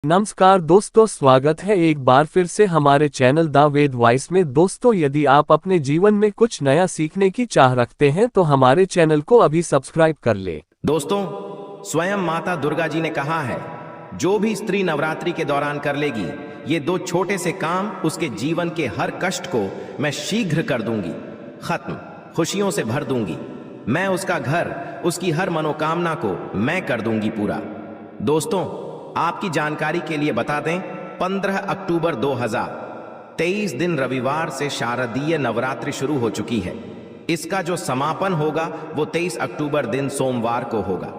नमस्कार दोस्तों, स्वागत है एक बार फिर से हमारे चैनल द वेद वॉइस में। दोस्तों, यदि आप अपने जीवन में कुछ नया सीखने की चाह रखते हैं तो हमारे चैनल को अभी सब्सक्राइब कर ले। दोस्तों, स्वयं माता दुर्गा जी ने कहा है, जो भी स्त्री नवरात्रि के दौरान कर लेगी, ये दो छोटे से काम उसके जीवन के हर कष्ट को मैं शीघ्र कर दूंगी, खत्म, खुशियों से भर दूंगी। मैं उसका घर, उसकी हर मनोकामना को मैं कर दूंगी पूरा। दोस्तों, आपकी जानकारी के लिए बता दें, 15 अक्टूबर 2023 दिन रविवार से शारदीय नवरात्रि शुरू हो चुकी है। इसका जो समापन होगा वो 23 अक्टूबर दिन सोमवार को होगा।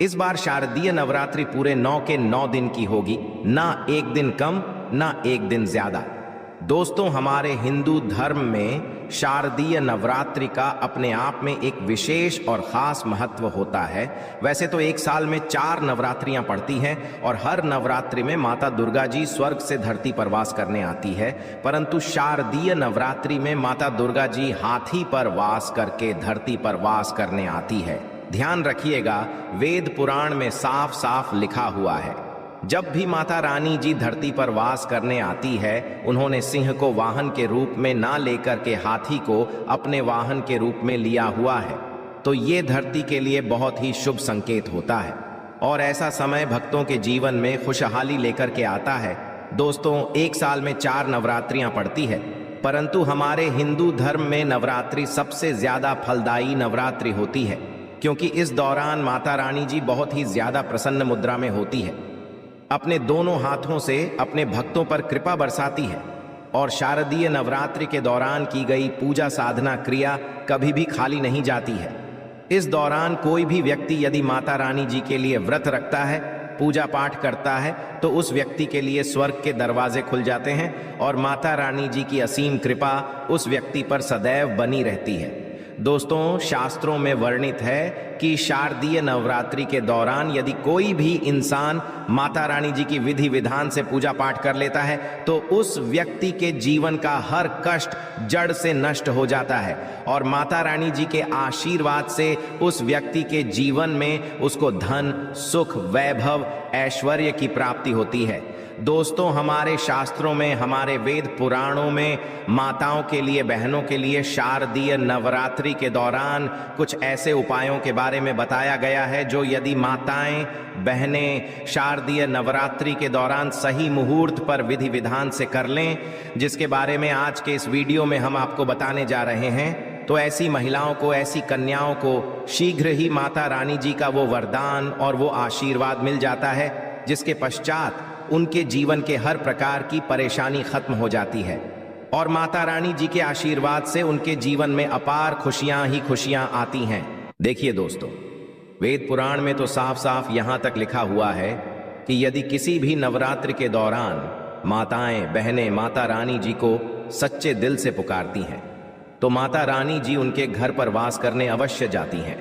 इस बार शारदीय नवरात्रि पूरे 9 के 9 दिन की होगी, ना एक दिन कम ना एक दिन ज्यादा। दोस्तों, हमारे हिंदू धर्म में शारदीय नवरात्रि का अपने आप में एक विशेष और खास महत्व होता है। वैसे तो एक साल में 4 नवरात्रियां पड़ती हैं और हर नवरात्रि में माता दुर्गा जी स्वर्ग से धरती पर वास करने आती है, परंतु शारदीय नवरात्रि में माता दुर्गा जी हाथी पर वास करके धरती पर वास करने आती है। ध्यान रखिएगा, वेद पुराण में साफ साफ लिखा हुआ है, जब भी माता रानी जी धरती पर वास करने आती है, उन्होंने सिंह को वाहन के रूप में ना लेकर के हाथी को अपने वाहन के रूप में लिया हुआ है। तो ये धरती के लिए बहुत ही शुभ संकेत होता है और ऐसा समय भक्तों के जीवन में खुशहाली लेकर के आता है। दोस्तों, एक साल में 4 नवरात्रियां पड़ती है, परंतु हमारे हिंदू धर्म में नवरात्रि सबसे ज्यादा फलदायी नवरात्रि होती है, क्योंकि इस दौरान माता रानी जी बहुत ही ज्यादा प्रसन्न मुद्रा में होती है, अपने दोनों हाथों से अपने भक्तों पर कृपा बरसाती है और शारदीय नवरात्रि के दौरान की गई पूजा साधना क्रिया कभी भी खाली नहीं जाती है। इस दौरान कोई भी व्यक्ति यदि माता रानी जी के लिए व्रत रखता है, पूजा पाठ करता है, तो उस व्यक्ति के लिए स्वर्ग के दरवाजे खुल जाते हैं और माता रानी जी की असीम कृपा उस व्यक्ति पर सदैव बनी रहती है। दोस्तों, शास्त्रों में वर्णित है कि शारदीय नवरात्रि के दौरान यदि कोई भी इंसान माता रानी जी की विधि विधान से पूजा पाठ कर लेता है तो उस व्यक्ति के जीवन का हर कष्ट जड़ से नष्ट हो जाता है और माता रानी जी के आशीर्वाद से उस व्यक्ति के जीवन में उसको धन, सुख, वैभव, ऐश्वर्य की प्राप्ति होती है। दोस्तों, हमारे शास्त्रों में, हमारे वेद पुराणों में माताओं के लिए, बहनों के लिए शारदीय नवरात्रि के दौरान कुछ ऐसे उपायों के बारे में बताया गया है जो यदि माताएं, बहनें शारदीय नवरात्रि के दौरान सही मुहूर्त पर विधि विधान से कर लें, जिसके बारे में आज के इस वीडियो में हम आपको बताने जा रहे हैं, तो ऐसी महिलाओं को, ऐसी कन्याओं को शीघ्र ही माता रानी जी का वो वरदान और वो आशीर्वाद मिल जाता है, जिसके पश्चात उनके जीवन के हर प्रकार की परेशानी खत्म हो जाती है और माता रानी जी के आशीर्वाद से उनके जीवन में अपार खुशियां ही खुशियां आती हैं। देखिए दोस्तों, वेद पुराण में तो साफ साफ यहां तक लिखा हुआ है कि यदि किसी भी नवरात्रि के दौरान माताएं, बहनें माता रानी जी को सच्चे दिल से पुकारती हैं तो माता रानी जी उनके घर पर वास करने अवश्य जाती हैं।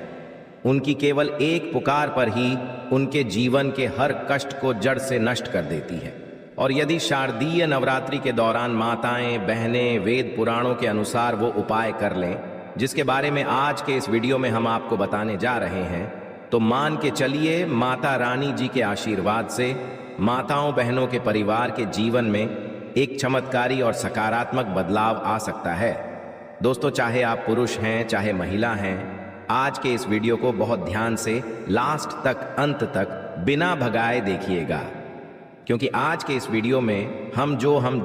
उनकी केवल एक पुकार पर ही उनके जीवन के हर कष्ट को जड़ से नष्ट कर देती है। और यदि शारदीय नवरात्रि के दौरान माताएं, बहनें वेद पुराणों के अनुसार वो उपाय कर लें, जिसके बारे में आज के इस वीडियो में हम आपको बताने जा रहे हैं, तो मान के चलिए माता रानी जी के आशीर्वाद से माताओं, बहनों के परिवार के जीवन में एक चमत्कारी और सकारात्मक बदलाव आ सकता है। दोस्तों, चाहे आप पुरुष हैं चाहे महिला हैं, आज के इस वीडियो को बहुत ध्यान से लास्ट तक, अंत तक बिना भगाए देखिएगा, क्योंकि आज के इस वीडियो में हम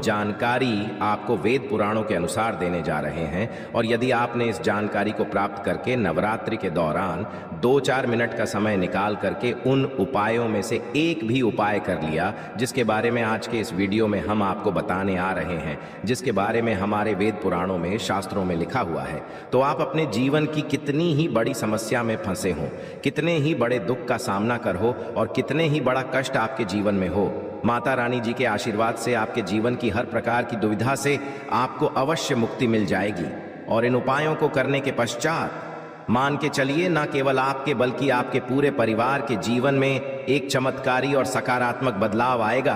जानकारी आपको वेद पुराणों के अनुसार देने जा रहे हैं। और यदि आपने इस जानकारी को प्राप्त करके नवरात्रि के दौरान 2-4 मिनट का समय निकाल करके उन उपायों में से एक भी उपाय कर लिया, जिसके बारे में आज के इस वीडियो में हम आपको बताने आ रहे हैं, जिसके बारे में हमारे वेद पुराणों में, शास्त्रों में लिखा हुआ है, तो आप अपने जीवन की कितनी ही बड़ी समस्या में फंसे हों, कितने ही बड़े दुख का सामना कर हो और कितने ही बड़ा कष्ट आपके जीवन में हो, माता रानी जी के आशीर्वाद से आपके जीवन की हर प्रकार की दुविधा से आपको अवश्य मुक्ति मिल जाएगी। और इन उपायों को करने के पश्चात मान के चलिए, न केवल आपके बल्कि आपके पूरे परिवार के जीवन में एक चमत्कारी और सकारात्मक बदलाव आएगा।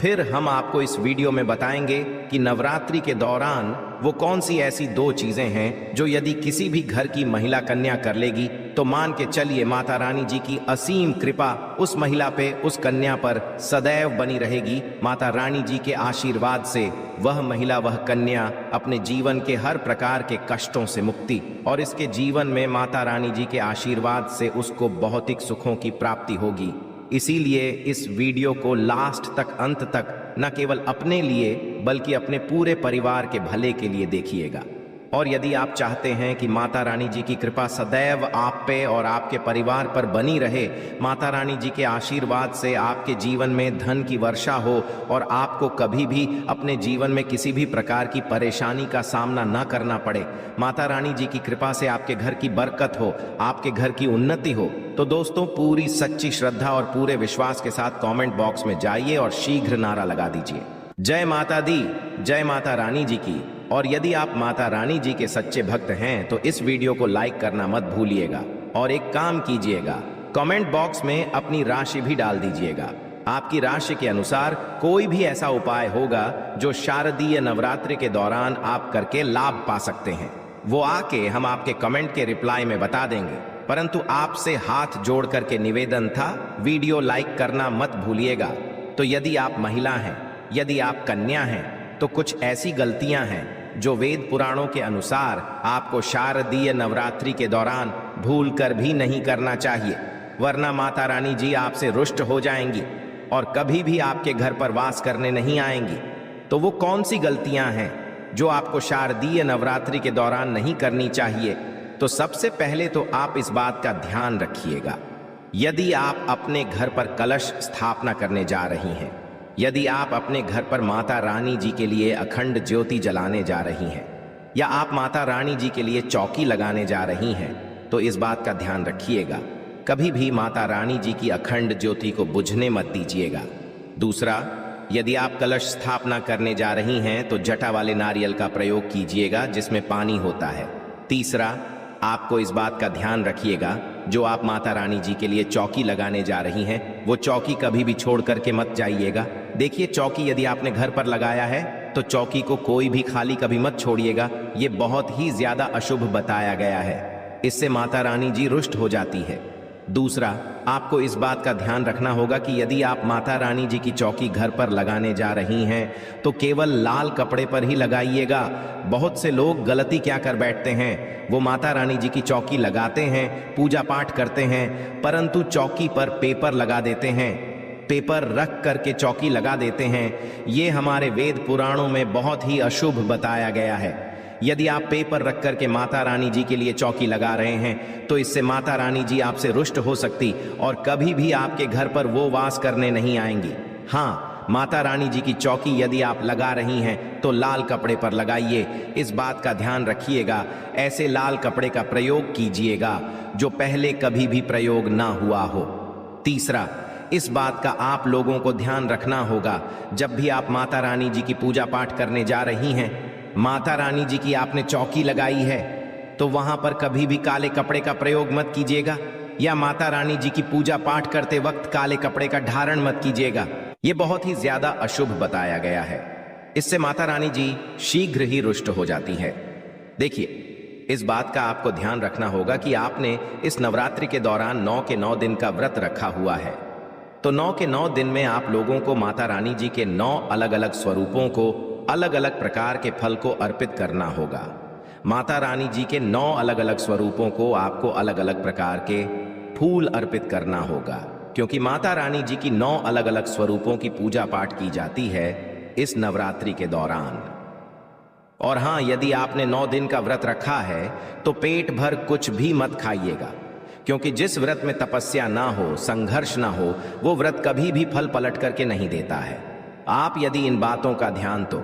फिर हम आपको इस वीडियो में बताएंगे कि नवरात्रि के दौरान वो कौन सी ऐसी 2 चीजें हैं जो यदि किसी भी घर की महिला कन्या कर लेगी तो मान के चलिए माता रानी जी की असीम कृपा उस महिला पे, उस कन्या पर सदैव बनी रहेगी। माता रानी जी के आशीर्वाद से वह महिला, वह कन्या अपने जीवन के हर प्रकार के कष्टों से मुक्ति और इसके जीवन में माता रानी जी के आशीर्वाद से उसको भौतिक सुखों की प्राप्ति होगी। इसीलिए इस वीडियो को लास्ट तक, अंत तक न केवल अपने लिए बल्कि अपने पूरे परिवार के भले के लिए देखिएगा। और यदि आप चाहते हैं कि माता रानी जी की कृपा सदैव आप पे और आपके परिवार पर बनी रहे, माता रानी जी के आशीर्वाद से आपके जीवन में धन की वर्षा हो और आपको कभी भी अपने जीवन में किसी भी प्रकार की परेशानी का सामना न करना पड़े, माता रानी जी की कृपा से आपके घर की बरकत हो, आपके घर की उन्नति हो, तो दोस्तों पूरी सच्ची श्रद्धा और पूरे विश्वास के साथ कमेंट बॉक्स में जाइए और शीघ्र नारा लगा दीजिए, जय माता दी, जय माता रानी जी की। और यदि आप माता रानी जी के सच्चे भक्त हैं तो इस वीडियो को लाइक करना मत भूलिएगा और एक काम कीजिएगा, कमेंट बॉक्स में अपनी राशि भी डाल दीजिएगा। आपकी राशि के अनुसार कोई भी ऐसा उपाय होगा जो शारदीय नवरात्रि के दौरान आप करके लाभ पा सकते हैं, वो आके हम आपके कमेंट के रिप्लाई में बता देंगे। परंतु आपसे हाथ जोड़ करके निवेदन था, वीडियो लाइक करना मत भूलिएगा। तो यदि आप महिला हैं, यदि आप कन्या हैं, तो कुछ ऐसी गलतियां हैं जो वेद पुराणों के अनुसार आपको शारदीय नवरात्रि के दौरान भूलकर भी नहीं करना चाहिए, वरना माता रानी जी आपसे रुष्ट हो जाएंगी और कभी भी आपके घर पर वास करने नहीं आएंगी। तो वो कौन सी गलतियां हैं जो आपको शारदीय नवरात्रि के दौरान नहीं करनी चाहिए? तो सबसे पहले तो आप इस बात का ध्यान रखिएगा, यदि आप अपने घर पर कलश स्थापना करने जा रही हैं, यदि आप अपने घर पर माता रानी जी के लिए अखंड ज्योति जलाने जा रही हैं, या आप माता रानी जी के लिए चौकी लगाने जा रही हैं, तो इस बात का ध्यान रखिएगा, कभी भी माता रानी जी की अखंड ज्योति को बुझने मत दीजिएगा। दूसरा, यदि आप कलश स्थापना करने जा रही हैं तो जटा वाले नारियल का प्रयोग कीजिएगा जिसमें पानी होता है। तीसरा, आपको इस बात का ध्यान रखिएगा, जो आप माता रानी जी के लिए चौकी लगाने जा रही हैं, वो चौकी कभी भी छोड़ करके मत जाइएगा। देखिए, चौकी यदि आपने घर पर लगाया है तो चौकी को कोई भी खाली कभी मत छोड़िएगा, ये बहुत ही ज्यादा अशुभ बताया गया है, इससे माता रानी जी रुष्ट हो जाती है। दूसरा, आपको इस बात का ध्यान रखना होगा कि यदि आप माता रानी जी की चौकी घर पर लगाने जा रही हैं तो केवल लाल कपड़े पर ही लगाइएगा। बहुत से लोग गलती क्या कर बैठते हैं, वो माता रानी जी की चौकी लगाते हैं, पूजा पाठ करते हैं, परंतु चौकी पर पेपर लगा देते हैं, पेपर रख करके चौकी लगा देते हैं। ये हमारे वेद पुराणों में बहुत ही अशुभ बताया गया है। यदि आप पेपर रख करके माता रानी जी के लिए चौकी लगा रहे हैं तो इससे माता रानी जी आपसे रुष्ट हो सकती और कभी भी आपके घर पर वो वास करने नहीं आएंगी। हाँ, माता रानी जी की चौकी यदि आप लगा रही हैं तो लाल कपड़े पर लगाइए, इस बात का ध्यान रखिएगा। ऐसे लाल कपड़े का प्रयोग कीजिएगा जो पहले कभी भी प्रयोग ना हुआ हो। तीसरा, इस बात का आप लोगों को ध्यान रखना होगा, जब भी आप माता रानी जी की पूजा पाठ करने जा रही हैं, माता रानी जी की आपने चौकी लगाई है तो वहां पर कभी भी काले कपड़े का प्रयोग मत कीजिएगा, या माता रानी जी की पूजा पाठ करते वक्त काले कपड़े का धारण मत कीजिएगा। ये बहुत ही ज्यादा अशुभ बताया गया है, इससे माता रानी जी शीघ्र ही रुष्ट हो जाती है। देखिए, इस बात का आपको ध्यान रखना होगा कि आपने इस नवरात्रि के दौरान 9 के 9 दिन का व्रत रखा हुआ है, तो 9 के 9 दिन में आप लोगों को माता रानी जी के 9 अलग अलग स्वरूपों को, अलग अलग प्रकार के फल को अर्पित करना होगा। माता रानी जी के 9 अलग अलग स्वरूपों को आपको अलग अलग प्रकार के फूल अर्पित करना होगा, क्योंकि माता रानी जी की 9 अलग अलग स्वरूपों की पूजा पाठ की जाती है इस नवरात्रि के दौरान। और हाँ, यदि आपने 9 दिन का व्रत रखा है तो पेट भर कुछ भी मत खाइएगा, क्योंकि जिस व्रत में तपस्या ना हो, संघर्ष ना हो, वो व्रत कभी भी फल पलट करके नहीं देता है। आप यदि इन बातों का ध्यान, तो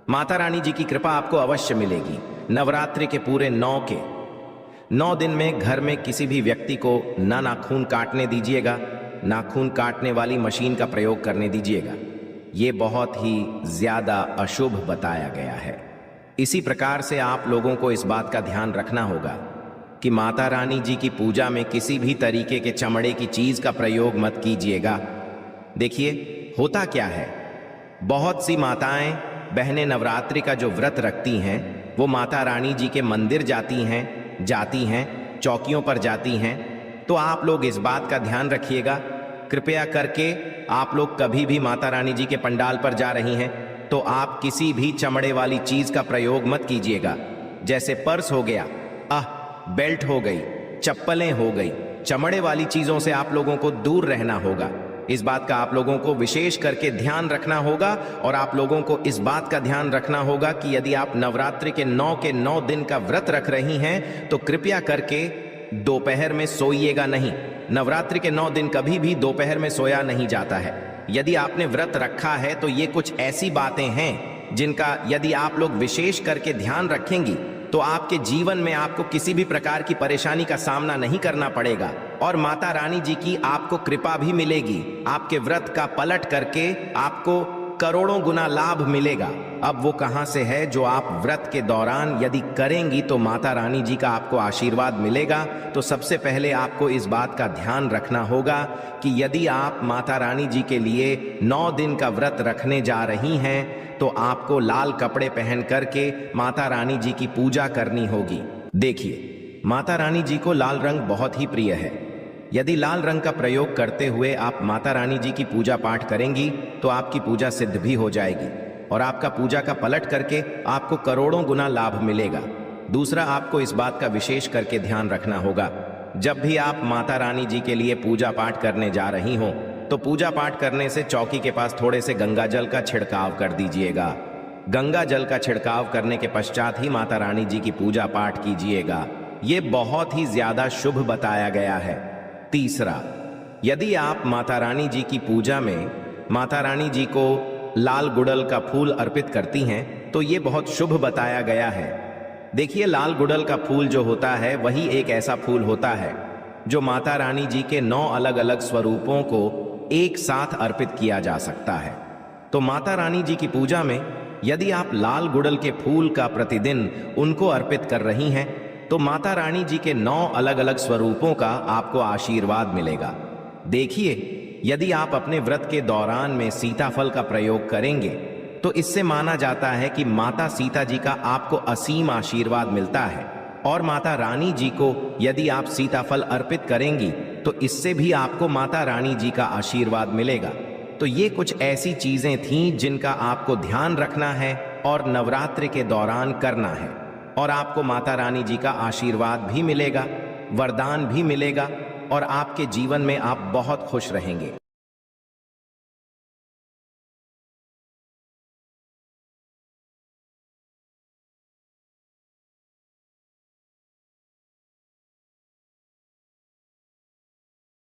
माता रानी जी की कृपा आपको अवश्य मिलेगी। नवरात्रि के पूरे 9 दिन में घर में किसी भी व्यक्ति को ना नाखून काटने दीजिएगा, नाखून काटने वाली मशीन का प्रयोग करने दीजिएगा। ये बहुत ही ज्यादा अशुभ बताया गया है। इसी प्रकार से आप लोगों को इस बात का ध्यान रखना होगा कि माता रानी जी की पूजा में किसी भी तरीके के चमड़े की चीज का प्रयोग मत कीजिएगा। देखिए, होता क्या है, बहुत सी माताएं बहनें नवरात्रि का जो व्रत रखती हैं वो माता रानी जी के मंदिर जाती हैं, चौकियों पर जाती हैं। तो आप लोग इस बात का ध्यान रखिएगा, कृपया करके आप लोग कभी भी माता रानी जी के पंडाल पर जा रही हैं तो आप किसी भी चमड़े वाली चीज का प्रयोग मत कीजिएगा। जैसे पर्स हो गया, बेल्ट हो गई, चप्पलें हो गई, चमड़े वाली चीजों से आप लोगों को दूर रहना होगा। इस बात का आप लोगों को विशेष करके ध्यान रखना होगा। और आप लोगों को इस बात का ध्यान रखना होगा कि यदि आप नवरात्रि के 9 दिन का व्रत रख रही हैं तो कृपया करके दोपहर में सोइएगा नहीं। नवरात्रि के 9 दिन कभी भी दोपहर में सोया नहीं जाता है। यदि आपने व्रत रखा है तो ये कुछ ऐसी बातें हैं जिनका यदि आप लोग विशेष करके ध्यान रखेंगी तो आपके जीवन में आपको किसी भी प्रकार की परेशानी का सामना नहीं करना पड़ेगा और माता रानी जी की आपको कृपा भी मिलेगी। आपके व्रत का पलट करके आपको करोड़ों गुना लाभ मिलेगा। अब वो कहां से है जो आप व्रत के दौरान यदि करेंगी तो माता रानी जी का आपको आशीर्वाद मिलेगा। तो सबसे पहले आपको इस बात का ध्यान रखना होगा कि यदि आप माता रानी जी के लिए 9 दिन का व्रत रखने जा रही हैं तो आपको लाल कपड़े पहन करके माता रानी जी की पूजा करनी होगी। देखिए, माता रानी जी को लाल रंग बहुत ही प्रिय है। यदि लाल रंग का प्रयोग करते हुए आप माता रानी जी की पूजा पाठ करेंगी तो आपकी पूजा सिद्ध भी हो जाएगी और आपका पूजा का पलट करके आपको करोड़ों गुना लाभ मिलेगा। दूसरा, आपको इस बात का विशेष करके ध्यान रखना होगा, जब भी आप माता रानी जी के लिए पूजा पाठ करने जा रही हो तो पूजा पाठ करने से चौकी के पास थोड़े से गंगा जल का छिड़काव कर दीजिएगा। गंगा जल का छिड़काव करने के पश्चात ही माता रानी जी की पूजा पाठ कीजिएगा। ये बहुत ही ज्यादा शुभ बताया गया है। तीसरा, यदि आप माता रानी जी की पूजा में माता रानी जी को लाल गुड़ल का फूल अर्पित करती हैं तो ये बहुत शुभ बताया गया है। देखिए, लाल गुड़ल का फूल जो होता है वही एक ऐसा फूल होता है जो माता रानी जी के 9 अलग अलग स्वरूपों को एक साथ अर्पित किया जा सकता है। तो माता रानी जी की पूजा में यदि आप लाल गुड़ल के फूल का प्रतिदिन उनको अर्पित कर रही हैं तो माता रानी जी के 9 अलग अलग स्वरूपों का आपको आशीर्वाद मिलेगा। देखिए, यदि आप अपने व्रत के दौरान में सीताफल का प्रयोग करेंगे तो इससे माना जाता है कि माता सीता जी का आपको असीम आशीर्वाद मिलता है और माता रानी जी को यदि आप सीताफल अर्पित करेंगी तो इससे भी आपको माता रानी जी का आशीर्वाद मिलेगा। तो ये कुछ ऐसी चीजें थीं जिनका आपको ध्यान रखना है और नवरात्रि के दौरान करना है और आपको माता रानी जी का आशीर्वाद भी मिलेगा, वरदान भी मिलेगा और आपके जीवन में आप बहुत खुश रहेंगे।